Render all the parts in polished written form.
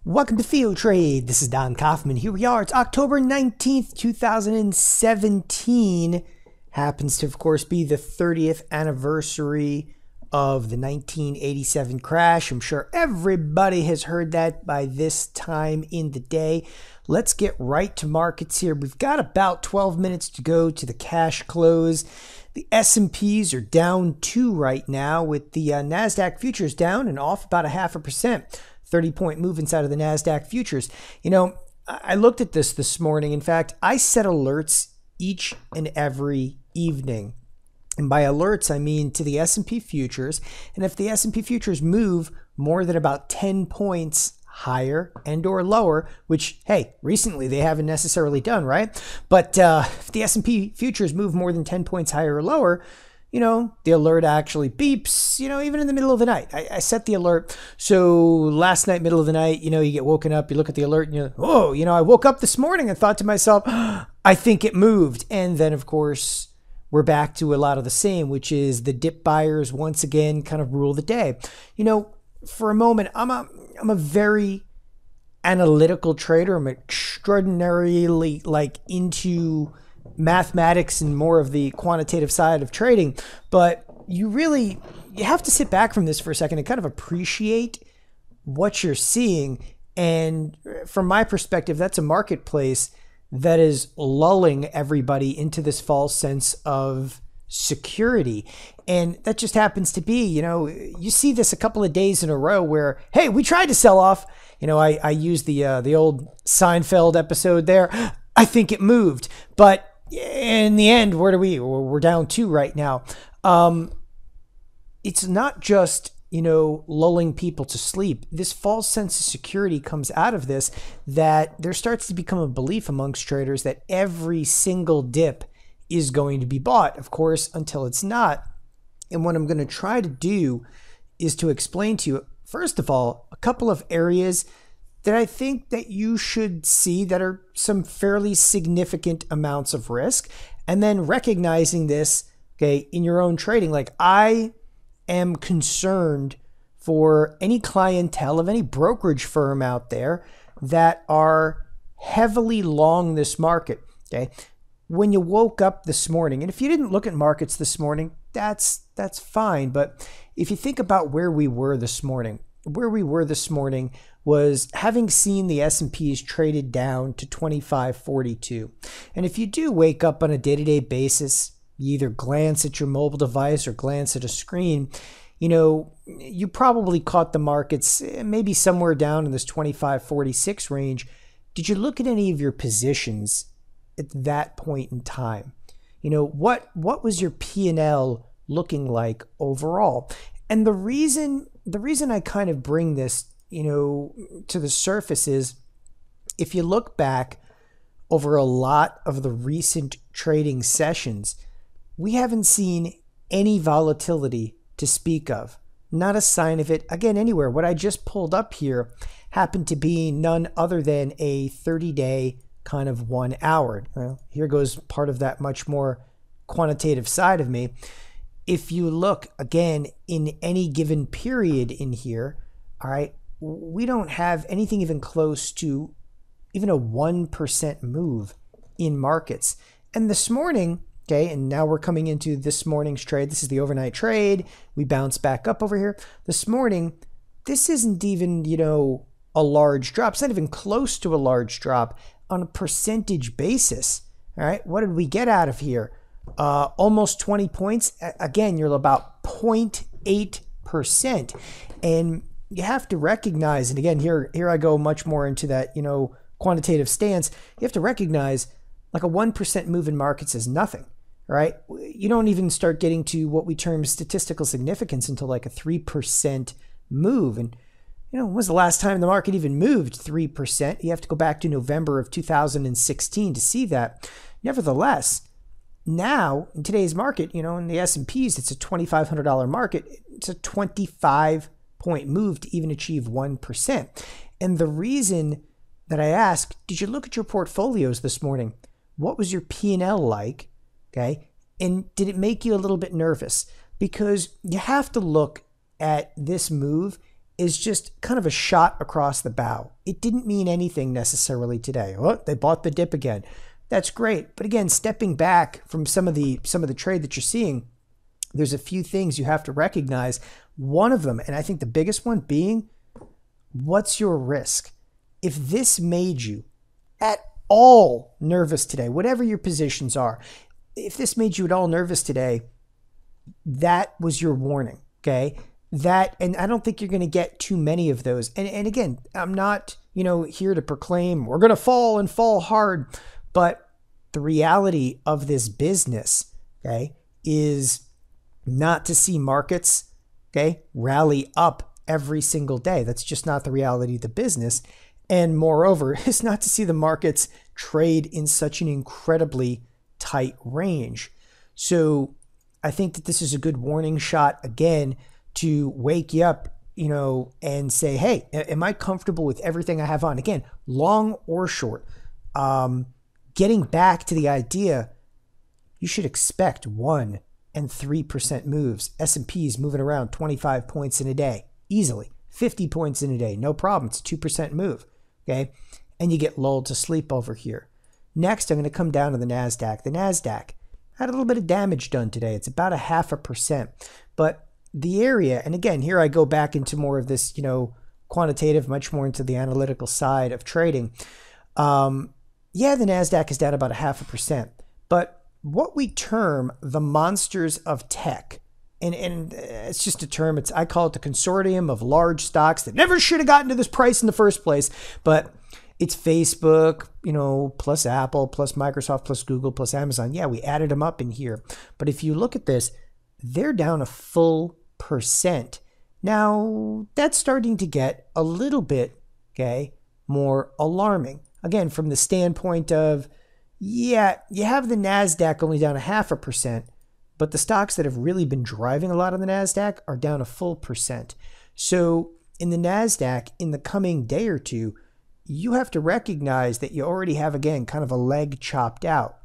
Welcome to TheoTrade. This is Don Kaufman. Here we are. It's October 19th, 2017. Happens to, of course, be the 30th anniversary of the 1987 crash. I'm sure everybody has heard that by this time in the day. Let's get right to markets here. We've got about 12 minutes to go to the cash close. The S&Ps are down 2 right now, with the Nasdaq futures down and off about 0.5%. 30-point move inside of the Nasdaq futures. You know, I looked at this morning. In fact, I set alerts each and every evening. And by alerts, I mean to the S&P futures. And if the S&P futures move more than about 10 points higher and or lower, which, hey, recently they haven't necessarily done, right? But if the S&P futures move more than 10 points higher or lower, you know, the alert actually beeps, you know, even in the middle of the night. I set the alert. So last night, middle of the night, you know, you get woken up, you look at the alert and you're like, oh, you know, I woke up this morning and thought to myself, I think it moved. And then, of course, we're back to a lot of the same, which is the dip buyers once again kind of rule the day. You know, for a moment, I'm a very analytical trader. I'm extraordinarily into mathematics and more of the quantitative side of trading, but you have to sit back from this for a second and kind of appreciate what you're seeing. And from my perspective, that's a marketplace that is lulling everybody into this false sense of security. And that just happens to be, you know, you see this a couple of days in a row where, hey, we tried to sell off. You know, I used the old Seinfeld episode there. I think it moved, but in the end, we're down 2 right now. It's not just, you know, lulling people to sleep. This false sense of security comes out of this, that there starts to become a belief amongst traders that every single dip is going to be bought, of course, until it's not. And what I'm going to try to do is to explain to you, first of all, a couple of areas that I think that you should see that are some fairly significant amounts of risk, and then recognizing this, okay, in your own trading. Like, I am concerned for any clientele of any brokerage firm out there that are heavily long this market, okay? When you woke up this morning, and if you didn't look at markets this morning, that's fine, but if you think about where we were this morning, was having seen the S&Ps traded down to 2542. And if you do wake up on a day-to-day basis, you either glance at your mobile device or glance at a screen, you know, you probably caught the markets maybe somewhere down in this 2546 range. Did you look at any of your positions at that point in time? You know, what was your P&L looking like overall? And the reason I kind of bring this, you know, to the surface is, if you look back over a lot of the recent trading sessions, we haven't seen any volatility to speak of. Not a sign of it, again, anywhere. What I just pulled up here happened to be none other than a 30-day kind of 1 hour. Well, here goes part of that much more quantitative side of me. If you look, again, in any given period in here, all right, we don't have anything even close to even a 1% move in markets. And this morning, okay, and now we're coming into this morning's trade. This is the overnight trade. We bounce back up over here. This morning, this isn't even, you know, a large drop. It's not even close to a large drop on a percentage basis. All right, what did we get out of here? Almost 20 points. Again, you're about 0.8%. And you have to recognize, and again, here I go much more into that, you know, quantitative stance. You have to recognize, like, a 1% move in markets is nothing, right? You don't even start getting to what we term statistical significance until like a 3% move. And, you know, when was the last time the market even moved 3%? You have to go back to November of 2016 to see that. Nevertheless, now in today's market, you know, in the S&Ps, it's a $2,500 market. It's a 25-point move to even achieve 1%. And the reason that I ask, did you look at your portfolios this morning? What was your P&L like? Okay. And did it make you a little bit nervous? Because you have to look at this move is just kind of a shot across the bow. It didn't mean anything necessarily today. Oh, they bought the dip again. That's great. But again, stepping back from some of the trade that you're seeing, there's a few things you have to recognize. One of them, and I think the biggest one being, what's your risk? If this made you at all nervous today, whatever your positions are, if this made you at all nervous today, that was your warning, okay? That, and I don't think you're going to get too many of those. And again, I'm not, here to proclaim we're going to fall and fall hard, but the reality of this business, okay, is not to see markets, okay, rally up every single day. That's just not the reality of the business. And moreover, it's not to see the markets trade in such an incredibly tight range. So I think that this is a good warning shot, again, to wake you up, and say, hey, am I comfortable with everything I have on? Again, long or short. Getting back to the idea, you should expect 1% and 3% moves. S&P is moving around 25 points in a day, easily. 50 points in a day, no problem. It's a 2% move, okay? And you get lulled to sleep over here. Next, I'm going to come down to the Nasdaq. The Nasdaq had a little bit of damage done today. It's about 0.5%. But the area, and again, here I go back into more of this, quantitative, much more into the analytical side of trading. Yeah, the Nasdaq is down about 0.5%. But what we term the monsters of tech, and it's just a term, I call it the consortium of large stocks that never should have gotten to this price in the first place, but it's Facebook, plus Apple, plus Microsoft, plus Google, plus Amazon. Yeah, we added them up in here. But if you look at this, they're down a full %. Now, that's starting to get a little bit, okay, more alarming. Again, from the standpoint of, yeah, you have the Nasdaq only down 0.5%, but the stocks that have really been driving a lot of the Nasdaq are down a full %. So in the Nasdaq, in the coming day or two, you have to recognize that you already have, again, kind of a leg chopped out.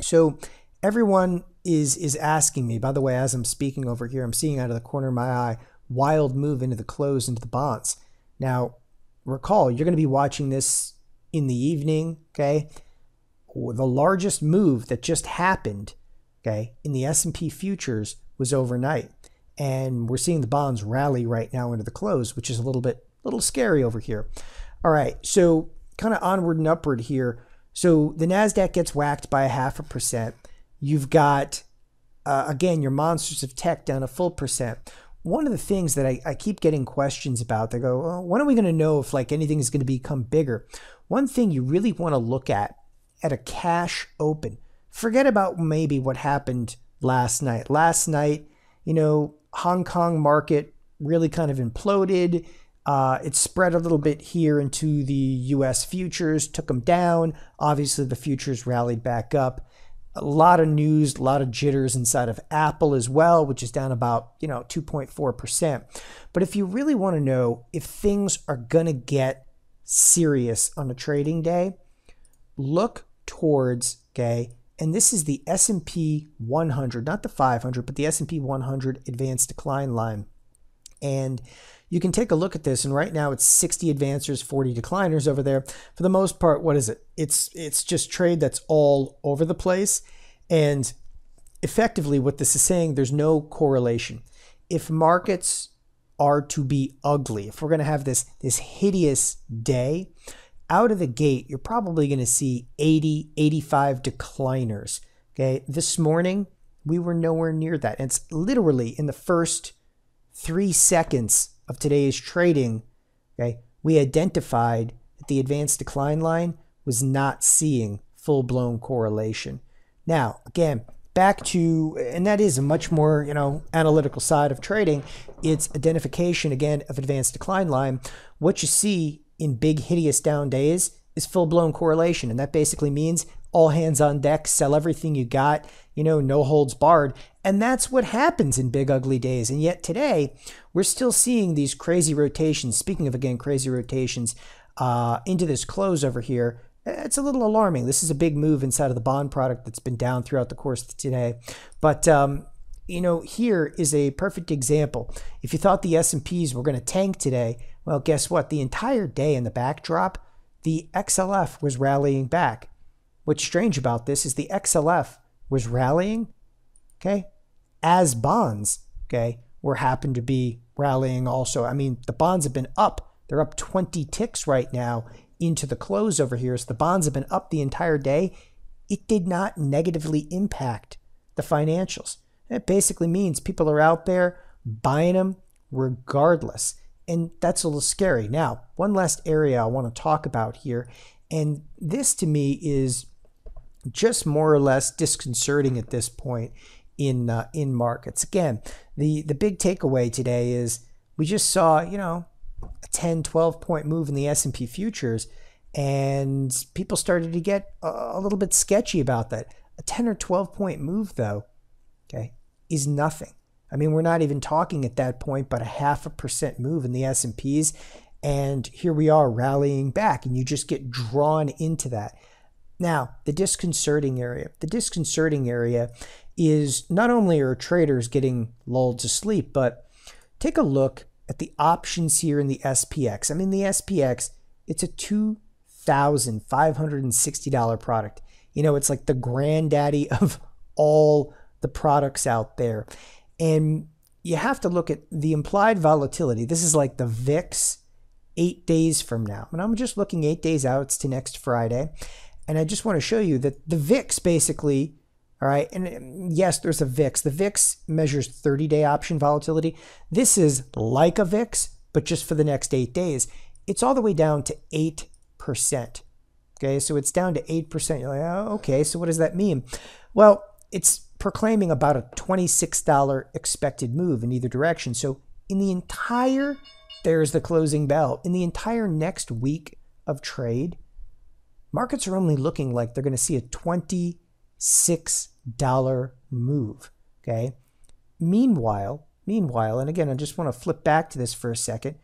So everyone is asking me, by the way, as I'm speaking over here, I'm seeing out of the corner of my eye, wild move into the close, into the bonds. Now, recall, you're going to be watching this in the evening, okay? The largest move that just happened, okay, in the S&P futures was overnight. And we're seeing the bonds rally right now into the close, which is a little scary over here. All right, so kind of onward and upward here. So the Nasdaq gets whacked by 0.5%. You've got, again, your monsters of tech down a full %. One of the things that I keep getting questions about, they go, well, when are we going to know if anything is going to become bigger? One thing you really want to look at a cash open. Forget about maybe what happened last night. Last night, Hong Kong market really kind of imploded. It spread a little bit here into the US futures, took them down. Obviously, the futures rallied back up. A lot of news, a lot of jitters inside of Apple as well, which is down about, 2.4%. But if you really want to know if things are going to get serious on a trading day, look towards, okay, and this is the S&P 100, not the 500, but the S&P 100 advanced decline line. And you can take a look at this, and right now it's 60 advancers, 40 decliners over there. For the most part, what is it? It's just trade that's all over the place. And effectively what this is saying, there's no correlation. If markets are to be ugly, if we're going to have this hideous day, out of the gate, you're probably going to see 80, 85 decliners. Okay, this morning, we were nowhere near that. And it's literally in the first 3 seconds of today's trading, okay, we identified that the advanced decline line was not seeing full-blown correlation. Now, again, back to, and that is a much more, analytical side of trading. It's identification, again, of advanced decline line. What you see in big, hideous down days is full-blown correlation. And that basically means all hands on deck, sell everything you got, no holds barred. And that's what happens in big, ugly days. And yet today, we're still seeing these crazy rotations. Speaking of, again, crazy rotations into this close over here, it's a little alarming. This is a big move inside of the bond product that's been down throughout the course of today. But here is a perfect example. If you thought the S&Ps were going to tank today, well, guess what? The entire day in the backdrop, the XLF was rallying back. What's strange about this is the XLF was rallying, okay, as bonds, okay, happened to be rallying also. I mean, the bonds have been up. They're up 20 ticks right now into the close over here. So the bonds have been up the entire day. It did not negatively impact the financials. It basically means people are out there buying them regardless. And that's a little scary. Now, one last area I want to talk about here. And this to me is just more or less disconcerting at this point in markets. Again, the big takeaway today is we just saw, a 10, 12 point move in the S&P futures, and people started to get a little bit sketchy about that. A 10 or 12 point move though, okay, is nothing. I mean, we're not even talking at that point, but a 0.5% move in the S&Ps. And here we are rallying back, and you just get drawn into that. Now, the disconcerting area. The disconcerting area is not only are traders getting lulled to sleep, but take a look at the options here in the SPX. I mean, the SPX, it's a $2,560 product. It's like the granddaddy of all the products out there. And you have to look at the implied volatility. This is like the VIX 8 days from now. And I'm just looking 8 days out. It's to next Friday. And I just want to show you that the VIX basically, all right, and yes, there's a VIX. The VIX measures 30-day option volatility. This is like a VIX, but just for the next 8 days. It's all the way down to 8%. Okay, so it's down to 8%. You're like, oh, okay, so what does that mean? Well, it's proclaiming about a $26 expected move in either direction. So in the entire, there's the closing bell, in the entire next week of trade, markets are only looking like they're going to see a $26 move, okay? Meanwhile, and again, I just want to flip back to this for a second.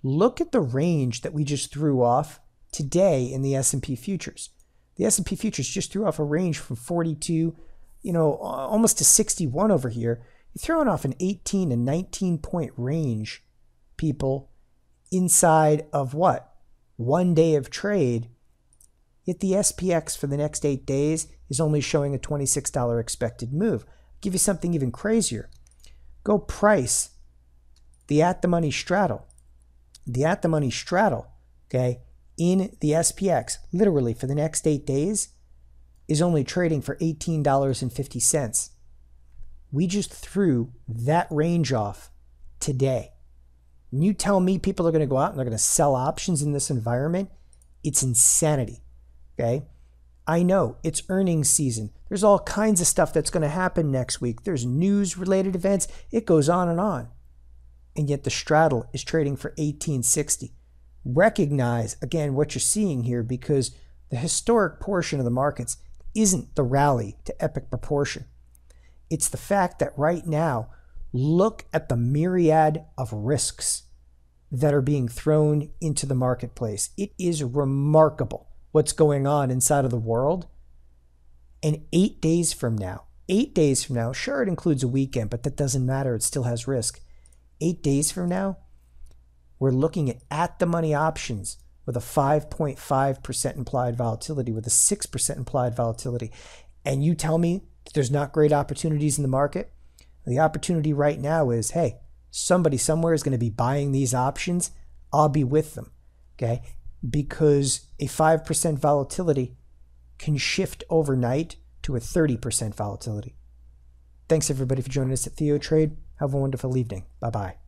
Look at the range that we just threw off today in the S&P futures. The S&P futures just threw off a range from 42, almost to 61 over here. You're throwing off an 18 and 19 point range, people, inside of what? 1 day of trade. Yet the SPX for the next 8 days is only showing a $26 expected move. I'll give you something even crazier. Go price the at-the-money straddle. The at-the-money straddle, okay, in the SPX, literally for the next 8 days, is only trading for $18.50. We just threw that range off today. And you tell me people are going to go out and they're going to sell options in this environment? It's insanity. Okay, I know it's earnings season. There's all kinds of stuff that's going to happen next week. There's news-related events. It goes on. And yet the straddle is trading for $18.60. Recognize, again, what you're seeing here, because the historic portion of the markets isn't the rally to epic proportion. It's the fact that right now, look at the myriad of risks that are being thrown into the marketplace. It is remarkable what's going on inside of the world. And 8 days from now, sure, it includes a weekend, but that doesn't matter. It still has risk. 8 days from now, we're looking at the money options with a 5.5% implied volatility, with a 6% implied volatility. And you tell me there's not great opportunities in the market? The opportunity right now is, hey, somebody somewhere is going to be buying these options. I'll be with them, okay? Because a 5% volatility can shift overnight to a 30% volatility. Thanks everybody for joining us at TheoTrade. Have a wonderful evening. Bye-bye.